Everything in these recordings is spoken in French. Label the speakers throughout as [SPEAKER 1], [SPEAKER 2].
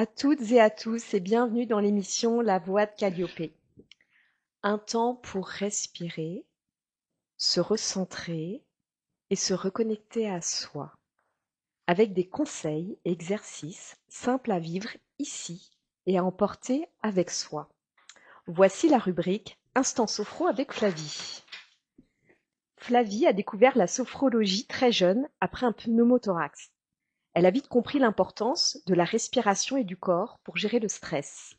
[SPEAKER 1] À toutes et à tous et bienvenue dans l'émission La Voix de Calliope. Un temps pour respirer, se recentrer et se reconnecter à soi, avec des conseils et exercices simples à vivre ici et à emporter avec soi. Voici la rubrique Instant Sophro avec Flavie. Flavie a découvert la sophrologie très jeune après un pneumothorax. Elle a vite compris l'importance de la respiration et du corps pour gérer le stress.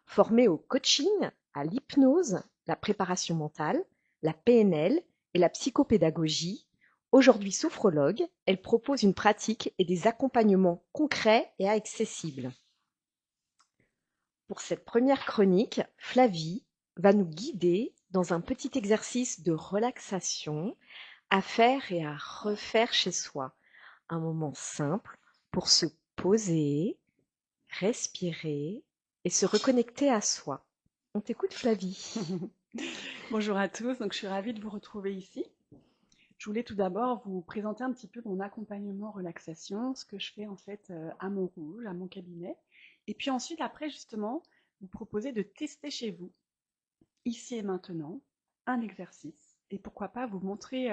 [SPEAKER 1] Formée au coaching, à l'hypnose, la préparation mentale, la PNL et la psychopédagogie, aujourd'hui sophrologue, elle propose une pratique et des accompagnements concrets et accessibles. Pour cette première chronique, Flavie va nous guider dans un petit exercice de relaxation à faire et à refaire chez soi. Un moment simple pour se poser, respirer et se reconnecter à soi. On t'écoute Flavie.
[SPEAKER 2] Bonjour à tous, donc je suis ravie de vous retrouver ici. Je voulais tout d'abord vous présenter un petit peu mon accompagnement relaxation, ce que je fais en fait à Montrouge, à mon cabinet. Et puis ensuite, après justement, vous proposer de tester chez vous, ici et maintenant, un exercice. Et pourquoi pas vous montrer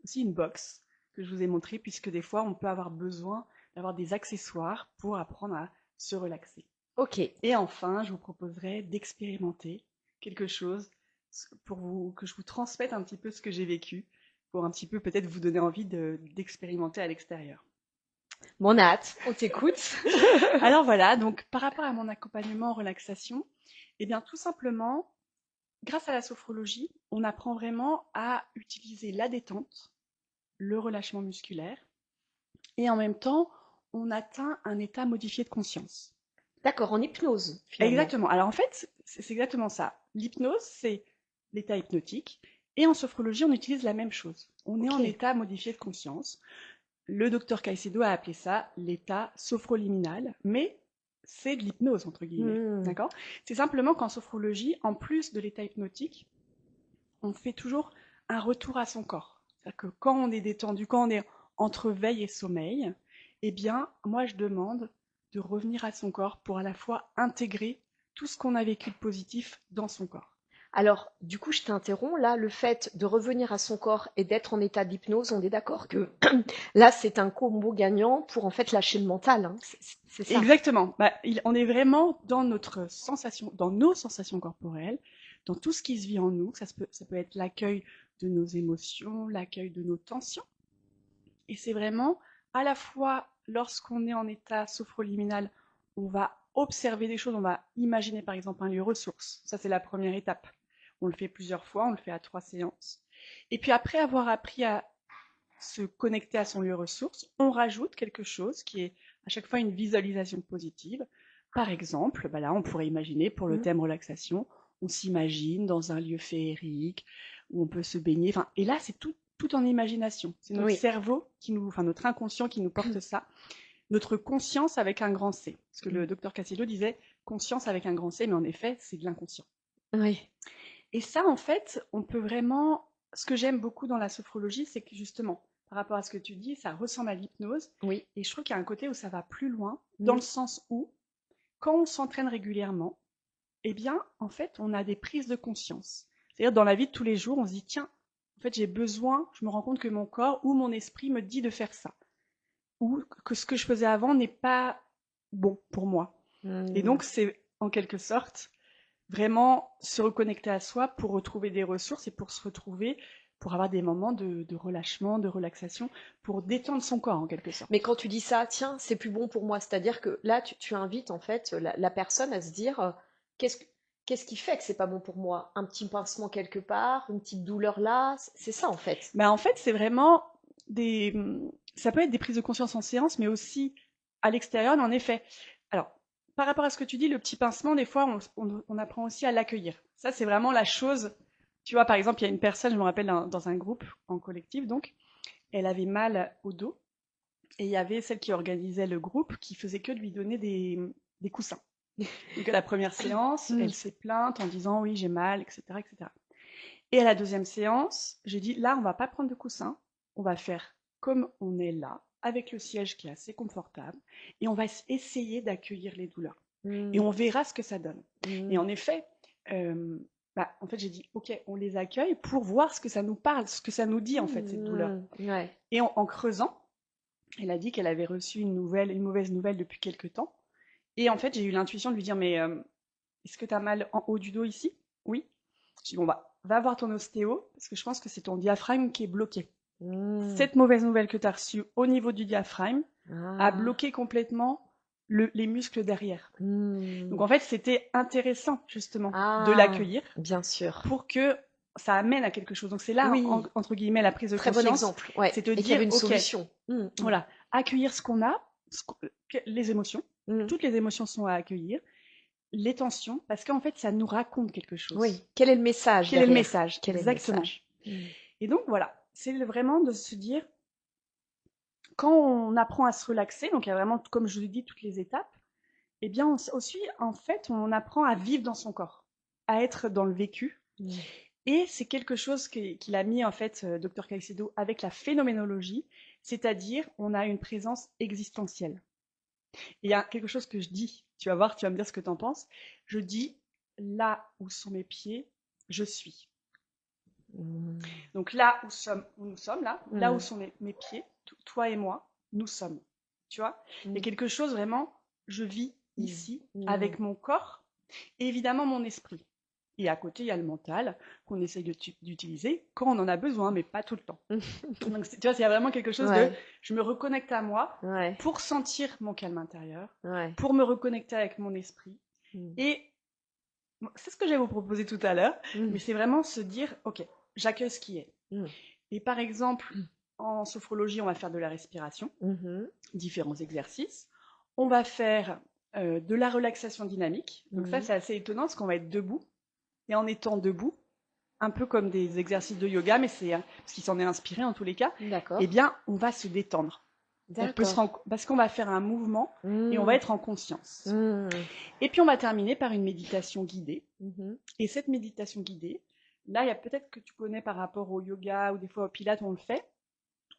[SPEAKER 2] aussi une box que je vous ai montrée, puisque des fois on peut avoir besoin d'avoir des accessoires pour apprendre à se relaxer.
[SPEAKER 1] Ok,
[SPEAKER 2] Et enfin, je vous proposerai d'expérimenter quelque chose pour que je vous transmette un petit peu ce que j'ai vécu, pour un petit peu peut-être vous donner envie d'expérimenter à l'extérieur.
[SPEAKER 1] mon hâte, on t'écoute.
[SPEAKER 2] Alors voilà, donc par rapport à mon accompagnement en relaxation, eh bien tout simplement, grâce à la sophrologie, on apprend vraiment à utiliser la détente, le relâchement musculaire, et en même temps, on atteint un état modifié de conscience.
[SPEAKER 1] D'accord, en hypnose finalement.
[SPEAKER 2] Exactement. Alors en fait, c'est exactement ça. L'hypnose, c'est l'état hypnotique. Et en sophrologie, on utilise la même chose. On est
[SPEAKER 1] Ok.
[SPEAKER 2] en état modifié de conscience. Le docteur Caicedo a appelé ça l'état sophroliminal, mais c'est de l'hypnose, entre guillemets.
[SPEAKER 1] Hmm.
[SPEAKER 2] D'accord. C'est simplement qu'en sophrologie, en plus de l'état hypnotique, on fait toujours un retour à son corps. C'est-à-dire que quand on est détendu, quand on est entre veille et sommeil, eh bien, moi, je demande de revenir à son corps pour à la fois intégrer tout ce qu'on a vécu de positif dans son corps.
[SPEAKER 1] Alors, du coup, je t'interromps. Là, le fait de revenir à son corps et d'être en état d'hypnose, on est d'accord que là, c'est un combo gagnant pour en fait lâcher le mental. Hein. C'est ça.
[SPEAKER 2] Exactement. Bah, on est vraiment dans notre sensation, dans nos sensations corporelles, dans tout ce qui se vit en nous. Ça peut être l'accueil de nos émotions, l'accueil de nos tensions. Et c'est vraiment à la fois lorsqu'on est en état sophroliminal, on va observer des choses, on va imaginer par exemple un lieu ressource. Ça, c'est la première étape. On le fait plusieurs fois, on le fait à 3 séances. Et puis après avoir appris à se connecter à son lieu ressource, on rajoute quelque chose qui est à chaque fois une visualisation positive. Par exemple, bah là, on pourrait imaginer pour le
[SPEAKER 1] Hmm.
[SPEAKER 2] thème relaxation, on s'imagine dans un lieu féerique où on peut se baigner. Enfin, et là, c'est tout en imagination. C'est notre
[SPEAKER 1] Oui.
[SPEAKER 2] cerveau qui nous, enfin notre inconscient qui nous porte ça. Notre conscience avec un grand C. Parce que le docteur Cassillo disait conscience avec un grand C, mais en effet, c'est de l'inconscient.
[SPEAKER 1] Oui.
[SPEAKER 2] Et ça, en fait, on peut vraiment. Ce que j'aime beaucoup dans la sophrologie, c'est que justement, par rapport à ce que tu dis, ça ressemble à l'hypnose.
[SPEAKER 1] Oui.
[SPEAKER 2] Et je trouve qu'il y a un côté où ça va plus loin, dans
[SPEAKER 1] Hmm.
[SPEAKER 2] le sens où, quand on s'entraîne régulièrement, eh bien, en fait, on a des prises de conscience. C'est-à-dire, dans la vie de tous les jours, on se dit, tiens, en fait, j'ai besoin, je me rends compte que mon corps ou mon esprit me dit de faire ça. Ou que ce que je faisais avant n'est pas bon pour moi. Et
[SPEAKER 1] Hmm.
[SPEAKER 2] donc, c'est en quelque sorte vraiment se reconnecter à soi pour retrouver des ressources et pour se retrouver, pour avoir des moments de relâchement, de relaxation, pour détendre son corps en quelque
[SPEAKER 1] Mais
[SPEAKER 2] sorte.
[SPEAKER 1] quand tu dis ça, tiens, c'est plus bon pour moi, c'est-à-dire que là, tu invites en fait la personne à se dire qu'est-ce, qu'est-ce qui fait que c'est pas bon pour moi? Un petit pincement quelque part, une petite douleur là, c'est ça en fait.
[SPEAKER 2] Mais en fait, c'est vraiment des. Ça peut être des prises de conscience en séance, mais aussi à l'extérieur, mais en effet. Alors, par rapport à ce que tu dis, le petit pincement, des fois, on apprend aussi à l'accueillir. Ça, c'est vraiment la chose. Tu vois, par exemple, il y a une personne, je me rappelle, dans un groupe, en collectif, donc, elle avait mal au dos. Et il y avait celle qui organisait le groupe qui faisait que de lui donner des coussins. Donc à la première séance,
[SPEAKER 1] Hmm.
[SPEAKER 2] elle s'est plainte en disant oui j'ai mal, etc., etc. Et à la deuxième séance, j'ai dit là on va pas prendre de coussins, on va faire comme on est là, avec le siège qui est assez confortable et on va essayer d'accueillir les douleurs.
[SPEAKER 1] Mm.
[SPEAKER 2] Et on verra ce que ça donne.
[SPEAKER 1] Mm.
[SPEAKER 2] Et en effet, en fait, j'ai dit, OK, on les accueille pour voir ce que ça nous parle, ce que ça nous dit, en fait, cette douleur.
[SPEAKER 1] Ouais.
[SPEAKER 2] Et en creusant, elle a dit qu'elle avait reçu une mauvaise nouvelle depuis quelque temps. Et en fait, j'ai eu l'intuition de lui dire, mais est-ce que tu as mal en haut du dos ici? Oui. Je dis, bon, bah, va voir ton ostéo, parce que je pense que c'est ton diaphragme qui est bloqué. Cette mauvaise nouvelle que tu as reçue au niveau du diaphragme a bloqué complètement les muscles derrière. Donc en fait, c'était intéressant justement de l'accueillir.
[SPEAKER 1] Bien sûr.
[SPEAKER 2] Pour que ça amène à quelque chose. Donc c'est là, entre guillemets, la prise de
[SPEAKER 1] Très
[SPEAKER 2] conscience.
[SPEAKER 1] bon exemple. Ouais.
[SPEAKER 2] C'est de
[SPEAKER 1] dire, qu'il y avait une
[SPEAKER 2] OK,
[SPEAKER 1] solution.
[SPEAKER 2] Voilà, accueillir ce qu'on a, les émotions. Toutes les émotions sont à accueillir. Les tensions, parce qu'en fait, ça nous raconte quelque chose.
[SPEAKER 1] Oui. Quel est le message
[SPEAKER 2] Quel est le message?
[SPEAKER 1] Quel
[SPEAKER 2] Exactement.
[SPEAKER 1] Est le message
[SPEAKER 2] Et donc voilà, c'est vraiment de se dire, quand on apprend à se relaxer, donc il y a vraiment, comme je vous ai dit, toutes les étapes, eh bien aussi, en fait, on apprend à vivre dans son corps, à être dans le vécu. Et c'est quelque chose qu'il a mis, en fait, Dr Caicedo, avec la phénoménologie, c'est-à-dire on a une présence existentielle. Et il y a quelque chose que je dis, tu vas voir, tu vas me dire ce que tu en penses. Je dis, là où sont mes pieds, je suis. Donc là où nous sommes, là où sont mes pieds, toi et moi, nous sommes. Tu vois, il y a quelque chose vraiment, je vis ici avec mon corps et évidemment mon esprit. Et à côté, il y a le mental qu'on essaye d'utiliser quand on en a besoin, mais pas tout le temps. Donc, tu vois, il y a vraiment quelque chose de je me reconnecte à moi pour sentir mon calme intérieur, pour me reconnecter avec mon esprit. Et c'est ce que je vais vous proposer tout à l'heure, mais c'est vraiment se dire, OK, j'accueille ce qui est. Et par exemple, en sophrologie, on va faire de la respiration, différents exercices. On va faire de la relaxation dynamique. Donc ça, c'est assez étonnant parce qu'on va être debout. Et en étant debout, un peu comme des exercices de yoga, mais c'est parce qu'il s'en est inspiré en tous les cas, eh bien, on va se détendre. Parce qu'on va faire un mouvement et on va être en conscience. Et puis, on va terminer par une méditation guidée. Et cette méditation guidée, là, il y a peut-être que tu connais par rapport au yoga ou des fois au pilates, on le fait.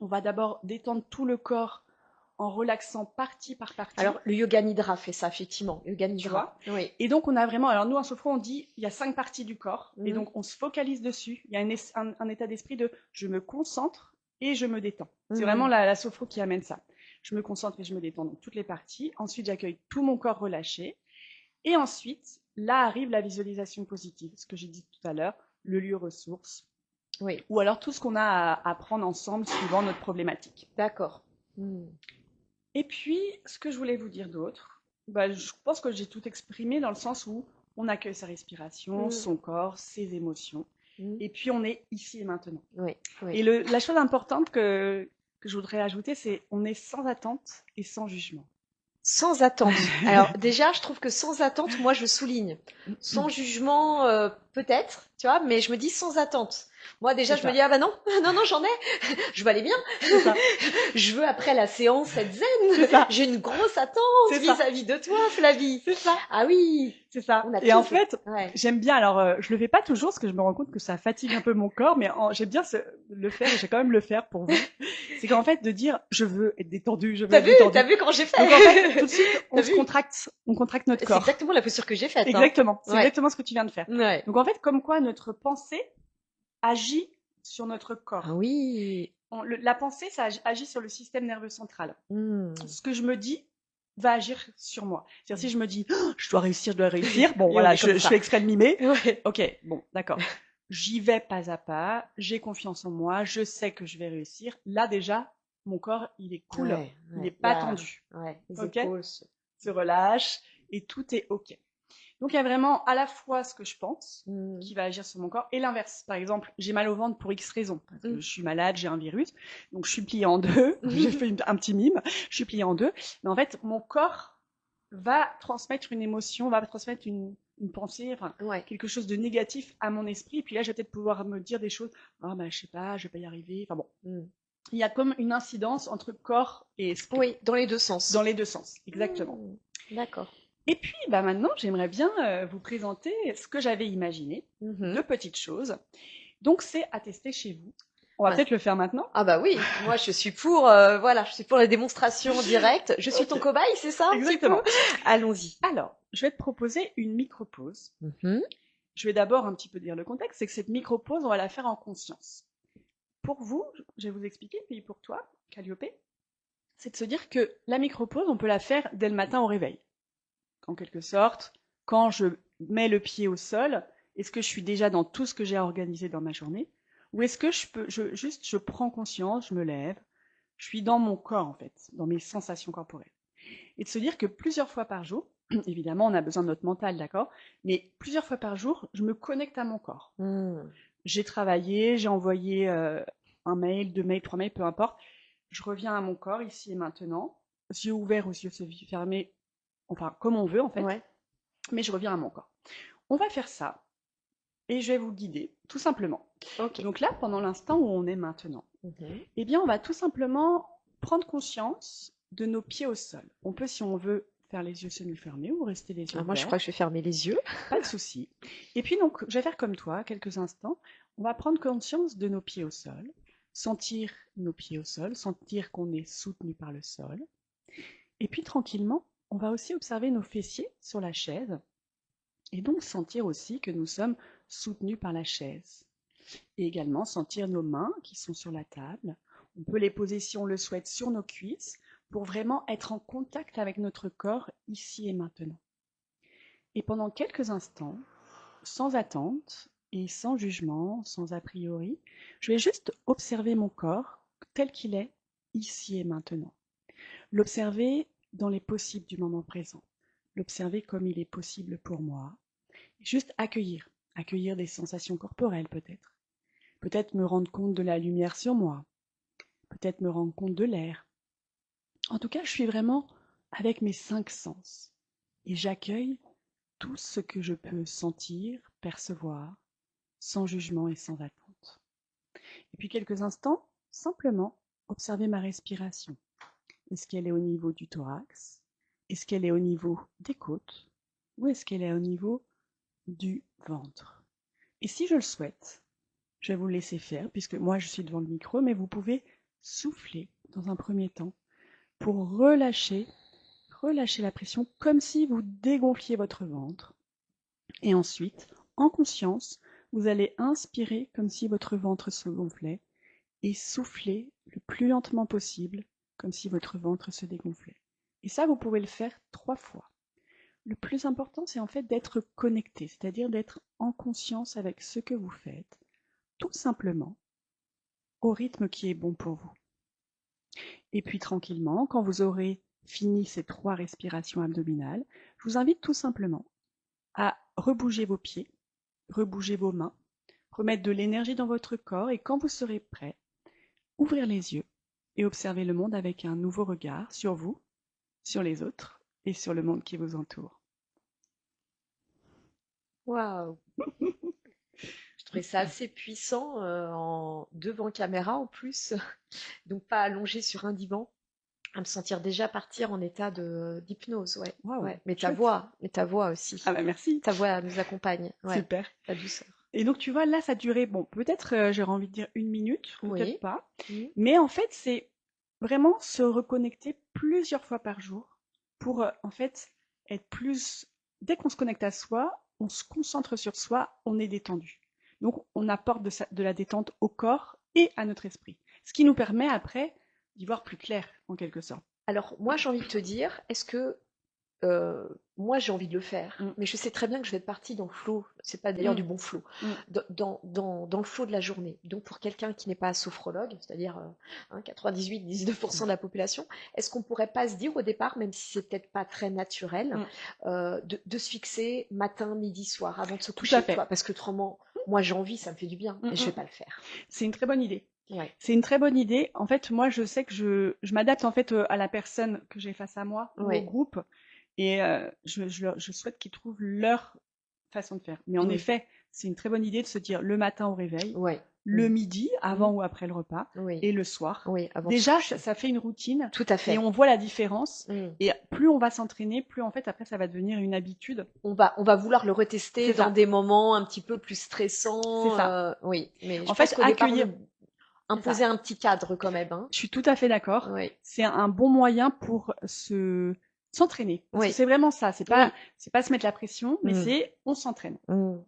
[SPEAKER 2] On va d'abord détendre tout le corps en relaxant partie par partie.
[SPEAKER 1] Alors, le yoga nidra fait ça, effectivement. Yoga nidra.
[SPEAKER 2] Oui. Et donc, on a vraiment... Alors, nous, en sophro, on dit il y a 5 parties du corps. Et donc, on se focalise dessus. Il y a un état d'esprit de je me concentre et je me détends. C'est vraiment la sophro qui amène ça. Je me concentre et je me détends dans toutes les parties. Ensuite, j'accueille tout mon corps relâché. Et ensuite, là arrive la visualisation positive. Ce que j'ai dit tout à l'heure, le lieu ressource.
[SPEAKER 1] Oui.
[SPEAKER 2] Ou alors tout ce qu'on a à prendre ensemble suivant notre problématique.
[SPEAKER 1] D'accord.
[SPEAKER 2] Et puis, ce que je voulais vous dire d'autre, je pense que j'ai tout exprimé dans le sens où on accueille sa respiration, son corps, ses émotions, et puis on est ici et maintenant. Et la chose importante que je voudrais ajouter, c'est on est sans attente et sans jugement.
[SPEAKER 1] Sans attente. Alors déjà, je trouve que sans attente, moi je souligne. Sans jugement, peut-être, tu vois, mais je me dis sans attente. Moi déjà, je me dis, ah bah non, j'en ai. Je veux aller bien. Je veux après la séance être zen. J'ai une grosse attente vis-à-vis de toi, Flavie.
[SPEAKER 2] C'est ça.
[SPEAKER 1] Ah oui.
[SPEAKER 2] C'est ça. Et en fait, j'aime bien. Alors, je le fais pas toujours parce que je me rends compte que ça fatigue un peu mon corps, mais j'aime bien le faire et je vais quand même le faire pour vous. C'est qu'en fait, de dire, je veux être détendu, je veux être détendu.
[SPEAKER 1] T'as vu comment j'ai fait?
[SPEAKER 2] Donc en fait, tout de suite, on contracte notre corps.
[SPEAKER 1] C'est exactement la posture que j'ai faite.
[SPEAKER 2] Exactement. C'est exactement ce que tu viens de faire.
[SPEAKER 1] Ouais.
[SPEAKER 2] Donc en fait, comme quoi notre pensée agit sur notre corps.
[SPEAKER 1] Ah oui.
[SPEAKER 2] La pensée, ça agit sur le système nerveux central. Ce que je me dis va agir sur moi. C'est-à-dire si je me dis je dois réussir, bon voilà, je fais exprès de mimer. OK, bon, d'accord. J'y vais pas à pas, j'ai confiance en moi, je sais que je vais réussir. Là déjà, mon corps, il est cool, il n'est pas tendu.
[SPEAKER 1] Les épaules
[SPEAKER 2] se relâchent et tout est OK. Donc, il y a vraiment à la fois ce que je pense qui va agir sur mon corps et l'inverse. Par exemple, j'ai mal au ventre pour X raisons. Parce que je suis malade, j'ai un virus. Donc, je suis pliée en deux. J'ai fait un petit mime. Je suis pliée en deux. Mais en fait, mon corps va transmettre une émotion, va transmettre une pensée, enfin, quelque chose de négatif à mon esprit. Et puis là, je vais peut-être pouvoir me dire des choses. Ah, je sais pas, je vais pas y arriver. Enfin bon. Il y a comme une incidence entre corps et esprit.
[SPEAKER 1] Oui, dans les deux sens.
[SPEAKER 2] Dans les deux sens, exactement.
[SPEAKER 1] D'accord.
[SPEAKER 2] Et puis, maintenant, j'aimerais bien vous présenter ce que j'avais imaginé, 2 petites choses. Donc, c'est à tester chez vous. On va
[SPEAKER 1] Ouais.
[SPEAKER 2] peut-être le faire maintenant.
[SPEAKER 1] Ah bah oui, moi je suis pour, voilà, je suis pour la démonstration directe. Je suis ton
[SPEAKER 2] Ok.
[SPEAKER 1] cobaye, c'est ça un petit peu?
[SPEAKER 2] Exactement.
[SPEAKER 1] Allons-y.
[SPEAKER 2] Alors, je vais te proposer une micro-pause.
[SPEAKER 1] Mhm.
[SPEAKER 2] Je vais d'abord un petit peu dire le contexte, c'est que cette micro-pause, on va la faire en conscience. Pour vous, je vais vous expliquer, puis pour toi, Calliope, c'est de se dire que la micro-pause, on peut la faire dès le matin au réveil. En quelque sorte, quand je mets le pied au sol, est-ce que je suis déjà dans tout ce que j'ai organisé dans ma journée? Ou est-ce que je prends conscience, je me lève, je suis dans mon corps en fait, dans mes sensations corporelles. Et de se dire que plusieurs fois par jour, évidemment on a besoin de notre mental, d'accord, mais plusieurs fois par jour, je me connecte à mon corps.
[SPEAKER 1] Mm.
[SPEAKER 2] J'ai travaillé, j'ai envoyé un mail, 2 mails, 3 mails, peu importe. Je reviens à mon corps ici et maintenant, yeux ouverts ou yeux fermés, enfin comme on veut en fait,
[SPEAKER 1] Ouais.
[SPEAKER 2] mais je reviens à mon corps. On va faire ça et je vais vous guider, tout simplement.
[SPEAKER 1] Ok.
[SPEAKER 2] Donc là, pendant l'instant où on est maintenant,
[SPEAKER 1] Mhm.
[SPEAKER 2] eh bien, on va tout simplement prendre conscience de nos pieds au sol. On peut, si on veut, faire les yeux semi-fermés ou rester les yeux
[SPEAKER 1] Alors moi je
[SPEAKER 2] ouverts,
[SPEAKER 1] crois que je vais fermer les yeux.
[SPEAKER 2] pas de souci. Et puis donc, je vais faire comme toi, quelques instants. On va prendre conscience de nos pieds au sol, sentir nos pieds au sol, sentir qu'on est soutenu par le sol. Et puis tranquillement, on va aussi observer nos fessiers sur la chaise et donc sentir aussi que nous sommes soutenus par la chaise. Et également sentir nos mains qui sont sur la table. On peut les poser si on le souhaite sur nos cuisses pour vraiment être en contact avec notre corps ici et maintenant. Et pendant quelques instants, sans attente et sans jugement, sans a priori, je vais juste observer mon corps tel qu'il est ici et maintenant. L'observer dans les possibles du moment présent. L'observer comme il est possible pour moi. Juste accueillir. Accueillir des sensations corporelles peut-être. Peut-être me rendre compte de la lumière sur moi. Peut-être me rendre compte de l'air. En tout cas, je suis vraiment avec mes 5 sens. Et j'accueille tout ce que je peux sentir, percevoir, sans jugement et sans attente. Et puis quelques instants, simplement observer ma respiration. Est-ce qu'elle est au niveau du thorax? Est-ce qu'elle est au niveau des côtes? Ou est-ce qu'elle est au niveau du ventre? Et si je le souhaite, je vais vous laisser faire, puisque moi je suis devant le micro, mais vous pouvez souffler dans un premier temps pour relâcher la pression comme si vous dégonfliez votre ventre. Et ensuite, en conscience, vous allez inspirer comme si votre ventre se gonflait et souffler le plus lentement possible comme si votre ventre se dégonflait. Et ça, vous pouvez le faire 3 fois. Le plus important, c'est en fait d'être connecté, c'est-à-dire d'être en conscience avec ce que vous faites, tout simplement, au rythme qui est bon pour vous. Et puis tranquillement, quand vous aurez fini ces 3 respirations abdominales, je vous invite tout simplement à rebouger vos pieds, rebouger vos mains, remettre de l'énergie dans votre corps et quand vous serez prêt, ouvrir les yeux et observer le monde avec un nouveau regard sur vous, sur les autres et sur le monde qui vous entoure.
[SPEAKER 1] Waouh. Je trouvais ça assez puissant devant caméra en plus, donc pas allongé sur un divan, à me sentir déjà partir en état de d'hypnose, ouais.
[SPEAKER 2] Waouh,
[SPEAKER 1] Ouais.
[SPEAKER 2] chouette.
[SPEAKER 1] Mais ta voix aussi.
[SPEAKER 2] Ah bah merci.
[SPEAKER 1] Ta voix nous accompagne, ouais.
[SPEAKER 2] Super.
[SPEAKER 1] Ta douceur.
[SPEAKER 2] Et donc tu vois, là ça durait, bon, peut-être j'aurais envie de dire 1 minute, peut-être
[SPEAKER 1] Oui.
[SPEAKER 2] pas,
[SPEAKER 1] Mhm.
[SPEAKER 2] mais en fait c'est vraiment se reconnecter plusieurs fois par jour pour en fait être plus, dès qu'on se connecte à soi, on se concentre sur soi, on est détendu. Donc on apporte de la détente au corps et à notre esprit, ce qui nous permet après d'y voir plus clair en quelque sorte.
[SPEAKER 1] Alors moi j'ai envie de te dire, est-ce que moi j'ai envie de le faire,
[SPEAKER 2] Mm.
[SPEAKER 1] mais je sais très bien que je vais être partie dans le flow. C'est pas d'ailleurs
[SPEAKER 2] Mm.
[SPEAKER 1] du bon flow,
[SPEAKER 2] Mm.
[SPEAKER 1] dans le flow de la journée. Donc pour quelqu'un qui n'est pas sophrologue, c'est-à-dire 98-19% de la population, est-ce qu'on pourrait pas se dire au départ, même si c'est peut-être pas très naturel, de se fixer matin, midi, soir, avant de se
[SPEAKER 2] Tout
[SPEAKER 1] coucher,
[SPEAKER 2] à
[SPEAKER 1] tu
[SPEAKER 2] fait.
[SPEAKER 1] vois, parce que autrement, moi j'ai envie, ça me fait du bien,
[SPEAKER 2] Mm,
[SPEAKER 1] mais je vais
[SPEAKER 2] mm.
[SPEAKER 1] pas le faire.
[SPEAKER 2] C'est une très bonne idée.
[SPEAKER 1] Ouais.
[SPEAKER 2] C'est une très bonne idée. En fait, moi, je sais que je m'adapte en fait à la personne que j'ai face à moi ou au
[SPEAKER 1] Ouais.
[SPEAKER 2] groupe, et je souhaite qu'ils trouvent leur façon de faire. Mais en
[SPEAKER 1] Oui.
[SPEAKER 2] effet, c'est une très bonne idée de se dire le matin au réveil,
[SPEAKER 1] Ouais.
[SPEAKER 2] le
[SPEAKER 1] Mm.
[SPEAKER 2] midi, avant ou après le repas,
[SPEAKER 1] Oui.
[SPEAKER 2] et le soir.
[SPEAKER 1] Oui, avant de se
[SPEAKER 2] Déjà,
[SPEAKER 1] coucher.
[SPEAKER 2] ça fait une routine
[SPEAKER 1] Tout à
[SPEAKER 2] et
[SPEAKER 1] fait.
[SPEAKER 2] on voit la différence.
[SPEAKER 1] Mm.
[SPEAKER 2] Et plus on va s'entraîner, plus en fait après ça va devenir une habitude.
[SPEAKER 1] On va vouloir le retester
[SPEAKER 2] C'est
[SPEAKER 1] dans
[SPEAKER 2] ça,
[SPEAKER 1] des moments un petit peu plus
[SPEAKER 2] c'est
[SPEAKER 1] stressants.
[SPEAKER 2] ça.
[SPEAKER 1] Oui, mais
[SPEAKER 2] En
[SPEAKER 1] je pense
[SPEAKER 2] fait,
[SPEAKER 1] qu'au départ,
[SPEAKER 2] accueillir.
[SPEAKER 1] imposer un petit cadre quand même, hein.
[SPEAKER 2] Je suis tout à fait d'accord.
[SPEAKER 1] Oui.
[SPEAKER 2] C'est un bon moyen pour s'entraîner. Parce
[SPEAKER 1] Oui.
[SPEAKER 2] que c'est vraiment ça. C'est pas se mettre la pression, mais
[SPEAKER 1] Mm.
[SPEAKER 2] c'est on s'entraîne.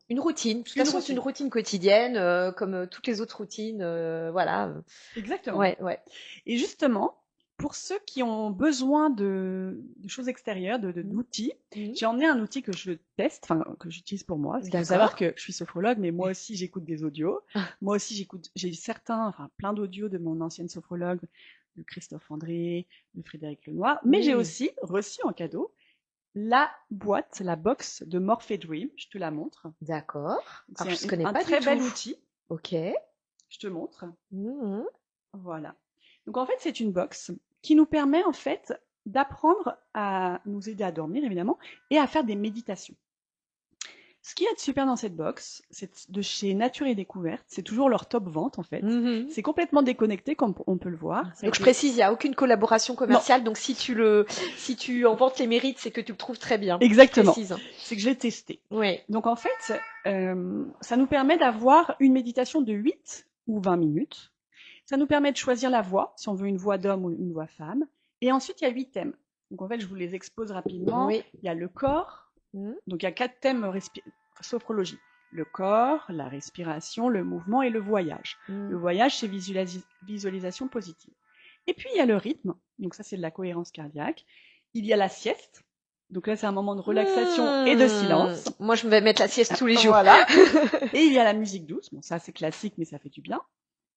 [SPEAKER 1] Une routine. De toute
[SPEAKER 2] Une
[SPEAKER 1] façon, c'est
[SPEAKER 2] routine.
[SPEAKER 1] une routine quotidienne, comme toutes les autres routines. Voilà.
[SPEAKER 2] Exactement.
[SPEAKER 1] Ouais, ouais.
[SPEAKER 2] Et justement, pour ceux qui ont besoin de choses extérieures, d'outils, j'ai emmené un outil que je teste, enfin que j'utilise pour moi. Parce qu'il faut savoir que je suis sophrologue, mais moi aussi j'écoute des audios. Moi aussi j'ai plein d'audios de mon ancienne sophrologue, de Christophe André, de Frédéric Lenoir. Mais j'ai aussi reçu en cadeau la boîte, la box de Morphe Dream. Je te la montre.
[SPEAKER 1] D'accord. Alors, je connais
[SPEAKER 2] un
[SPEAKER 1] pas
[SPEAKER 2] très
[SPEAKER 1] du
[SPEAKER 2] bel
[SPEAKER 1] tout.
[SPEAKER 2] outil.
[SPEAKER 1] Ok.
[SPEAKER 2] Je te montre.
[SPEAKER 1] Mmh.
[SPEAKER 2] Voilà. Donc en fait, c'est une box qui nous permet en fait d'apprendre à nous aider à dormir évidemment et à faire des méditations. Ce qui est super dans cette box, c'est de chez Nature et Découverte, c'est toujours leur top vente en fait. C'est complètement déconnecté comme on peut le voir.
[SPEAKER 1] Donc je précise, il n'y a aucune collaboration commerciale, donc si tu en vantes les mérites, c'est que tu le trouves très bien.
[SPEAKER 2] Exactement. C'est que je l'ai testé.
[SPEAKER 1] Oui.
[SPEAKER 2] Donc en fait, ça nous permet d'avoir une méditation de 8 ou 20 minutes. Ça nous permet de choisir la voix, si on veut une voix d'homme ou une voix femme. Et ensuite, il y a 8 thèmes. Donc en fait, je vous les expose rapidement.
[SPEAKER 1] Oui.
[SPEAKER 2] Il y a le corps. Donc il y a 4 thèmes sophrologie. Le corps, la respiration, le mouvement et le voyage. Le voyage, c'est visualisation positive. Et puis il y a le rythme. Donc ça, c'est de la cohérence cardiaque. Il y a la sieste. Donc là, c'est un moment de relaxation et de silence.
[SPEAKER 1] Moi, je vais mettre la sieste tous les jours.
[SPEAKER 2] Voilà. Et il y a la musique douce. Bon, ça, c'est classique, mais ça fait du bien.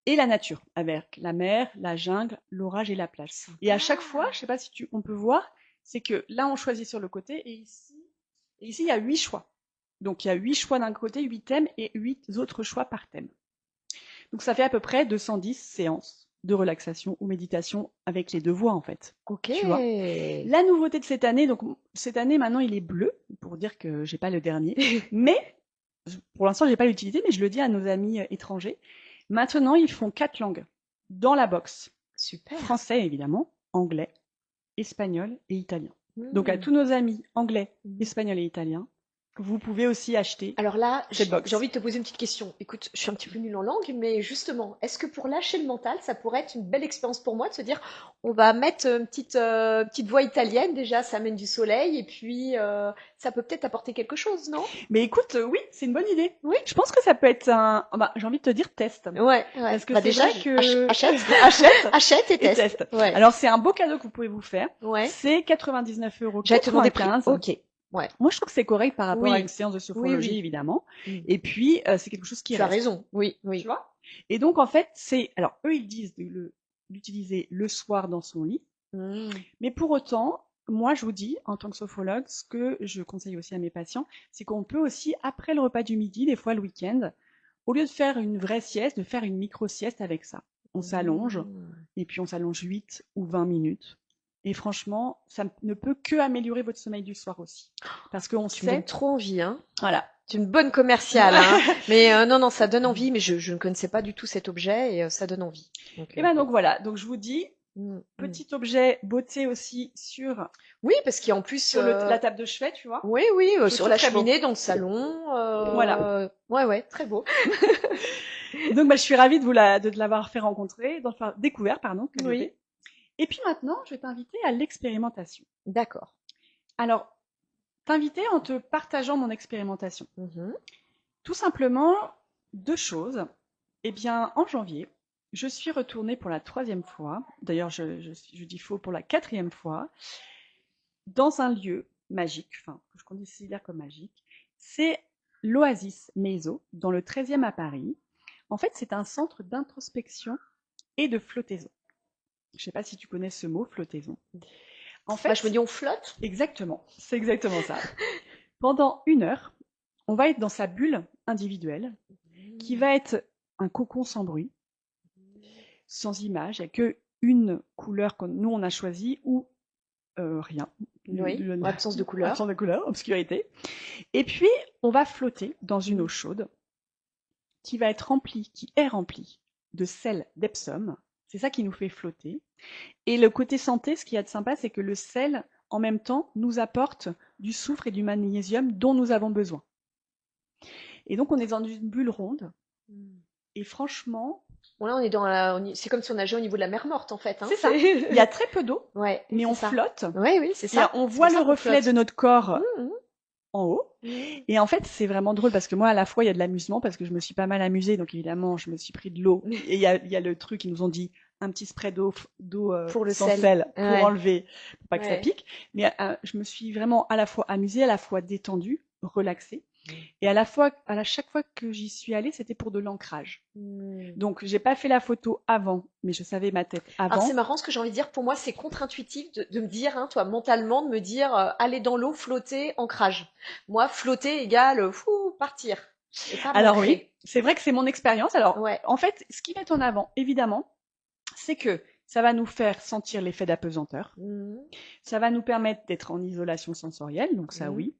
[SPEAKER 2] Et la nature, avec la mer, la jungle, l'orage et la plage. Et à chaque fois, je sais pas si on peut voir, c'est que là, on choisit sur le côté, et ici, il y a 8 choix. Donc, il y a 8 choix d'un côté, 8 thèmes, et 8 autres choix par thème. Donc, ça fait à peu près 210 séances de relaxation ou méditation avec les 2 voix, en fait.
[SPEAKER 1] Ok.
[SPEAKER 2] Tu vois. La nouveauté de cette année, donc, cette année, maintenant, il est bleu, pour dire que j'ai pas le dernier. Mais, pour l'instant, j'ai pas l'utilité, mais je le dis à nos amis étrangers. Maintenant, ils font 4 langues dans la box.
[SPEAKER 1] Super.
[SPEAKER 2] Français, évidemment, anglais, espagnol et italien. Donc, à tous nos amis anglais, espagnols et italiens, vous pouvez aussi acheter.
[SPEAKER 1] Alors là,
[SPEAKER 2] cette box.
[SPEAKER 1] J'ai envie de te poser une petite question. Écoute, je suis un petit peu nulle en langue, mais justement, est-ce que pour lâcher le mental, ça pourrait être une belle expérience pour moi de se dire, on va mettre une petite voix italienne, déjà, ça amène du soleil, et puis ça peut peut-être apporter quelque chose, non?
[SPEAKER 2] Mais écoute, oui, c'est une bonne idée.
[SPEAKER 1] Oui.
[SPEAKER 2] Je pense que ça peut être j'ai envie de te dire test.
[SPEAKER 1] Ouais.
[SPEAKER 2] Parce que
[SPEAKER 1] bah
[SPEAKER 2] c'est
[SPEAKER 1] déjà,
[SPEAKER 2] vrai que...
[SPEAKER 1] achète et teste. Ouais.
[SPEAKER 2] Alors, c'est un beau cadeau que vous pouvez vous faire.
[SPEAKER 1] Ouais.
[SPEAKER 2] C'est 99,95 €.
[SPEAKER 1] J'allais te demander prix. Ok. Ouais.
[SPEAKER 2] Moi, je trouve que c'est correct par rapport à une séance de sophrologie, évidemment. Et puis, c'est quelque chose qui
[SPEAKER 1] reste. Tu as raison. Oui.
[SPEAKER 2] Tu vois? Et donc, en fait, alors, eux, ils disent de l'utiliser le soir dans son lit. Mais pour autant, moi, je vous dis, en tant que sophrologue, ce que je conseille aussi à mes patients, c'est qu'on peut aussi, après le repas du midi, des fois le week-end, au lieu de faire une vraie sieste, de faire une micro-sieste avec ça. On s'allonge, et puis on s'allonge 8 ou 20 minutes. Et franchement, ça ne peut que améliorer votre sommeil du soir aussi. Parce qu'on sait...
[SPEAKER 1] Tu me donnes trop envie, hein.
[SPEAKER 2] Voilà.
[SPEAKER 1] Tu es une bonne commerciale, hein. Mais non, ça donne envie, mais je ne connaissais pas du tout cet objet, et ça donne envie.
[SPEAKER 2] Donc voilà, donc je vous dis, petit objet beauté aussi sur...
[SPEAKER 1] Oui, parce qu'il y a en plus...
[SPEAKER 2] Sur la table de chevet, tu vois.
[SPEAKER 1] Oui, sur la cheminée, dans le salon.
[SPEAKER 2] Voilà.
[SPEAKER 1] Ouais, très beau.
[SPEAKER 2] Donc je suis ravie de l'avoir fait rencontrer, de faire découvert, pardon.
[SPEAKER 1] Oui.
[SPEAKER 2] Et puis maintenant, je vais t'inviter à l'expérimentation.
[SPEAKER 1] D'accord.
[SPEAKER 2] Alors, t'inviter en te partageant mon expérimentation. Tout simplement, 2 choses. Eh bien, en janvier, je suis retournée pour la 3e fois, d'ailleurs je dis faux pour la 4e fois, dans un lieu magique, que je considère comme magique. C'est l'Oasis Meiso, dans le 13e à Paris. En fait, c'est un centre d'introspection et de flottaison. Je ne sais pas si tu connais ce mot, flottaison. En fait,
[SPEAKER 1] je me dis on flotte.
[SPEAKER 2] Exactement, c'est exactement ça. Pendant 1 heure, on va être dans sa bulle individuelle, qui va être un cocon sans bruit, sans image, il n'y a qu'une couleur que nous on a choisie ou rien.
[SPEAKER 1] Absence de couleur.
[SPEAKER 2] Absence de couleur, obscurité. Et puis, on va flotter dans une eau chaude qui est remplie de sel d'Epsom. C'est ça qui nous fait flotter. Et le côté santé, ce qu'il y a de sympa, c'est que le sel, en même temps, nous apporte du soufre et du magnésium dont nous avons besoin. Et donc, on est dans une bulle ronde. Et franchement...
[SPEAKER 1] Bon, là, c'est comme si on nageait au niveau de la mer morte, en fait, hein.
[SPEAKER 2] C'est ça. Il y a très peu d'eau,
[SPEAKER 1] Ouais,
[SPEAKER 2] mais on
[SPEAKER 1] c'est ça.
[SPEAKER 2] flotte.
[SPEAKER 1] Oui, oui, c'est
[SPEAKER 2] Et
[SPEAKER 1] ça.
[SPEAKER 2] on
[SPEAKER 1] C'est
[SPEAKER 2] voit
[SPEAKER 1] pour
[SPEAKER 2] le
[SPEAKER 1] ça qu'on
[SPEAKER 2] reflet
[SPEAKER 1] flotte.
[SPEAKER 2] de notre corps
[SPEAKER 1] Mmh,
[SPEAKER 2] en haut.
[SPEAKER 1] mmh.
[SPEAKER 2] Et en fait, c'est vraiment drôle parce que moi, à la fois, il y a de l'amusement parce que je me suis pas mal amusée. Donc évidemment, je me suis pris de l'eau. Et il y a le truc, ils nous ont dit un petit spray d'eau
[SPEAKER 1] Pour le
[SPEAKER 2] sans
[SPEAKER 1] sel.
[SPEAKER 2] sel pour
[SPEAKER 1] Ouais.
[SPEAKER 2] enlever, pour pas que ça
[SPEAKER 1] Ouais.
[SPEAKER 2] pique. Mais je me suis vraiment à la fois amusée, à la fois détendue, relaxée. Et chaque fois que j'y suis allée, c'était pour de l'ancrage.
[SPEAKER 1] Mmh.
[SPEAKER 2] Donc, j'ai pas fait la photo avant, mais je savais ma tête
[SPEAKER 1] Alors c'est
[SPEAKER 2] avant.
[SPEAKER 1] marrant ce que j'ai envie de dire. Pour moi, c'est contre-intuitif de me dire, hein, toi, mentalement, de me dire, aller dans l'eau, flotter, ancrage. Moi, flotter égale, partir. Et pas
[SPEAKER 2] Alors oui,
[SPEAKER 1] m'ancrer.
[SPEAKER 2] c'est vrai que c'est mon expérience. Alors,
[SPEAKER 1] Ouais.
[SPEAKER 2] en fait, ce qu'ils mettent en avant, évidemment, c'est que ça va nous faire sentir l'effet d'apesanteur.
[SPEAKER 1] Mmh.
[SPEAKER 2] Ça va nous permettre d'être en isolation sensorielle, donc ça
[SPEAKER 1] Mmh.
[SPEAKER 2] oui.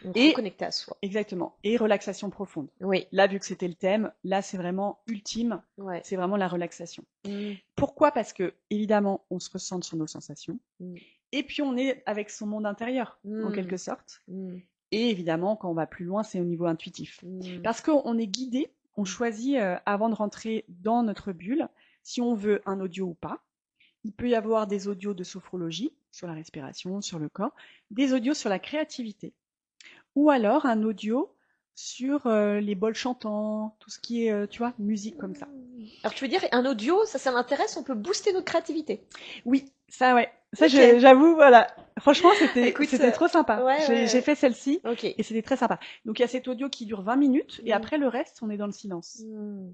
[SPEAKER 1] Donc
[SPEAKER 2] Et
[SPEAKER 1] reconnecter à soi.
[SPEAKER 2] exactement. Et relaxation profonde.
[SPEAKER 1] Oui.
[SPEAKER 2] Là, vu que c'était le thème, là, c'est vraiment ultime.
[SPEAKER 1] Ouais.
[SPEAKER 2] C'est vraiment la relaxation.
[SPEAKER 1] Mmh.
[SPEAKER 2] Pourquoi? Parce que, évidemment, on se ressent sur nos sensations.
[SPEAKER 1] Mmh.
[SPEAKER 2] Et puis, on est avec son monde intérieur, en
[SPEAKER 1] Mmh.
[SPEAKER 2] quelque sorte.
[SPEAKER 1] Mmh.
[SPEAKER 2] Et évidemment, quand on va plus loin, c'est au niveau intuitif.
[SPEAKER 1] Mmh.
[SPEAKER 2] Parce qu'on est guidé, on choisit avant de rentrer dans notre bulle, si on veut un audio ou pas. Il peut y avoir des audios de sophrologie, sur la respiration, sur le corps, des audios sur la créativité, ou alors un audio sur les bols chantants, tout ce qui est, tu vois, musique comme ça.
[SPEAKER 1] Alors tu veux dire, un audio, ça m'intéresse, on peut booster notre créativité.
[SPEAKER 2] Oui, ça ouais. Ça,
[SPEAKER 1] Ok.
[SPEAKER 2] j'avoue, voilà. Franchement,
[SPEAKER 1] Écoute,
[SPEAKER 2] c'était trop sympa.
[SPEAKER 1] ouais.
[SPEAKER 2] J'ai fait celle-ci
[SPEAKER 1] Ok.
[SPEAKER 2] et c'était très sympa. Donc il y a cet audio qui dure 20 minutes et
[SPEAKER 1] Mm.
[SPEAKER 2] après le reste, on est dans le silence.
[SPEAKER 1] Mm.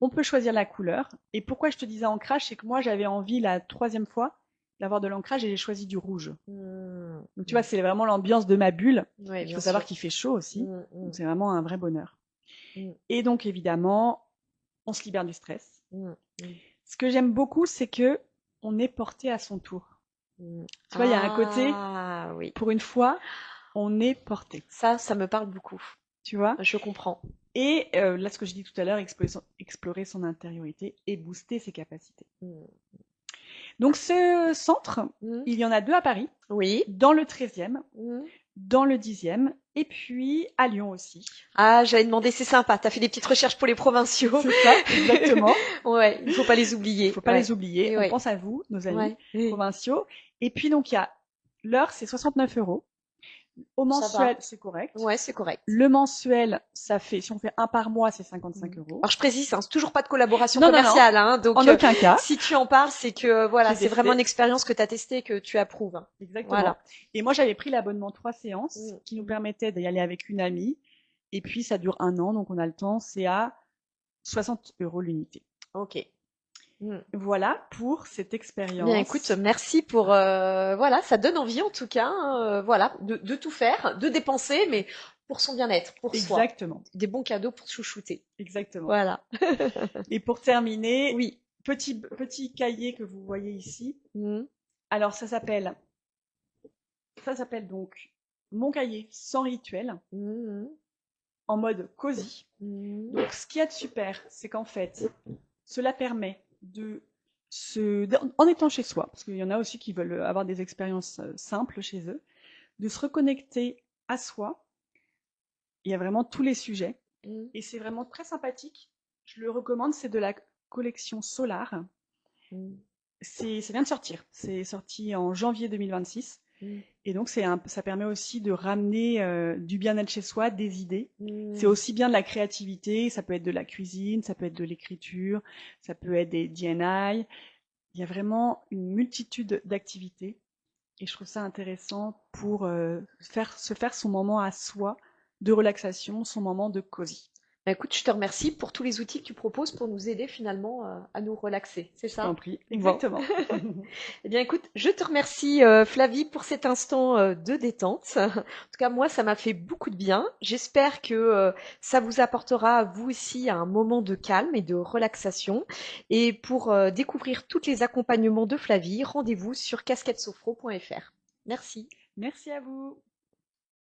[SPEAKER 2] On peut choisir la couleur. Et pourquoi je te disais ancrage, c'est que moi j'avais envie la 3e fois d'avoir de l'ancrage et j'ai choisi du rouge.
[SPEAKER 1] Mm.
[SPEAKER 2] Donc tu vois, c'est vraiment l'ambiance de ma bulle.
[SPEAKER 1] Ouais,
[SPEAKER 2] Il
[SPEAKER 1] bien
[SPEAKER 2] faut savoir
[SPEAKER 1] sûr.
[SPEAKER 2] qu'il fait chaud aussi.
[SPEAKER 1] Mm, mm,
[SPEAKER 2] Donc c'est vraiment un vrai bonheur.
[SPEAKER 1] mm,
[SPEAKER 2] Et donc évidemment, on se libère du stress.
[SPEAKER 1] mm, mm,
[SPEAKER 2] Ce que j'aime beaucoup, c'est que on est porté à son tour.
[SPEAKER 1] mm.
[SPEAKER 2] Tu vois, il y a un côté,
[SPEAKER 1] Ah oui.
[SPEAKER 2] pour une fois, on est porté.
[SPEAKER 1] Ça me parle beaucoup.
[SPEAKER 2] Tu vois?
[SPEAKER 1] Je comprends.
[SPEAKER 2] Et là, ce que je dis tout à l'heure, explorer son intériorité et booster ses capacités.
[SPEAKER 1] Mm.
[SPEAKER 2] Donc ce centre,
[SPEAKER 1] Mm.
[SPEAKER 2] il y en a 2 à Paris,
[SPEAKER 1] Oui.
[SPEAKER 2] dans le 13e,
[SPEAKER 1] Mm.
[SPEAKER 2] dans le 10e, et puis à Lyon aussi.
[SPEAKER 1] Ah, j'allais demander, c'est sympa. T'as fait des petites recherches pour les provinciaux.
[SPEAKER 2] C'est ça, exactement.
[SPEAKER 1] Ouais, il faut pas les oublier.
[SPEAKER 2] Il faut pas
[SPEAKER 1] Ouais.
[SPEAKER 2] les oublier.
[SPEAKER 1] Et
[SPEAKER 2] On
[SPEAKER 1] ouais.
[SPEAKER 2] pense à vous, nos amis
[SPEAKER 1] Ouais.
[SPEAKER 2] provinciaux. Et puis donc il y a l'heure, c'est 69 €. Au
[SPEAKER 1] Ça
[SPEAKER 2] mensuel,
[SPEAKER 1] va.
[SPEAKER 2] c'est correct.
[SPEAKER 1] Ouais, c'est correct.
[SPEAKER 2] Le mensuel, ça fait, si on fait un par mois, c'est 55 €.
[SPEAKER 1] Alors je précise, hein, c'est toujours pas de collaboration
[SPEAKER 2] Non, non, non.
[SPEAKER 1] commerciale, hein, donc
[SPEAKER 2] En aucun cas.
[SPEAKER 1] si tu en parles, c'est que voilà,
[SPEAKER 2] J'ai
[SPEAKER 1] c'est
[SPEAKER 2] testé.
[SPEAKER 1] vraiment une expérience que tu as testée, que tu approuves. Hein.
[SPEAKER 2] Exactement.
[SPEAKER 1] Voilà.
[SPEAKER 2] Et moi, j'avais pris l'abonnement 3 séances
[SPEAKER 1] Mm.
[SPEAKER 2] qui nous permettait d'y aller avec une amie. Et puis, ça dure 1 an, donc on a le temps. C'est à 60 € l'unité.
[SPEAKER 1] Ok. Mm.
[SPEAKER 2] Voilà pour cette expérience.
[SPEAKER 1] Bien, écoute, merci pour voilà, ça donne envie en tout cas, hein, voilà, de tout faire, de dépenser, mais pour son bien-être, pour soi.
[SPEAKER 2] Exactement.
[SPEAKER 1] Des bons cadeaux pour se chouchouter.
[SPEAKER 2] Exactement.
[SPEAKER 1] Voilà.
[SPEAKER 2] Et pour terminer,
[SPEAKER 1] Oui.
[SPEAKER 2] petit cahier que vous voyez ici.
[SPEAKER 1] Mm.
[SPEAKER 2] Alors, ça s'appelle donc mon cahier sans rituel,
[SPEAKER 1] Mm.
[SPEAKER 2] en mode cosy.
[SPEAKER 1] Mm.
[SPEAKER 2] Donc, ce qu'il y a de super, c'est qu'en fait, cela permet en étant chez soi, parce qu'il y en a aussi qui veulent avoir des expériences simples chez eux, de se reconnecter à soi. Il y a vraiment tous les sujets.
[SPEAKER 1] Mm.
[SPEAKER 2] Et c'est vraiment très sympathique. Je le recommande, c'est de la collection Solar.
[SPEAKER 1] Mm.
[SPEAKER 2] Ça vient de sortir. C'est sorti en janvier 2026.
[SPEAKER 1] Mm.
[SPEAKER 2] Et donc, ça permet aussi de ramener du bien-être chez soi, des idées.
[SPEAKER 1] Mm.
[SPEAKER 2] C'est aussi bien de la créativité, ça peut être de la cuisine, ça peut être de l'écriture, ça peut être des D&I. Il y a vraiment une multitude d'activités. Et je trouve ça intéressant pour se faire son moment à soi de relaxation, son moment de cosy.
[SPEAKER 1] Bah, écoute, je te remercie pour tous les outils que tu proposes pour nous aider finalement à nous relaxer, c'est
[SPEAKER 2] Je
[SPEAKER 1] ça?
[SPEAKER 2] t'en prie.
[SPEAKER 1] Bon.
[SPEAKER 2] Exactement.
[SPEAKER 1] Eh bien, écoute, je te remercie, Flavie, pour cet instant de détente. En tout cas, moi, ça m'a fait beaucoup de bien. J'espère que ça vous apportera, vous aussi, un moment de calme et de relaxation. Et pour découvrir tous les accompagnements de Flavie, rendez-vous sur casquettesophro.fr. Merci.
[SPEAKER 2] Merci à vous.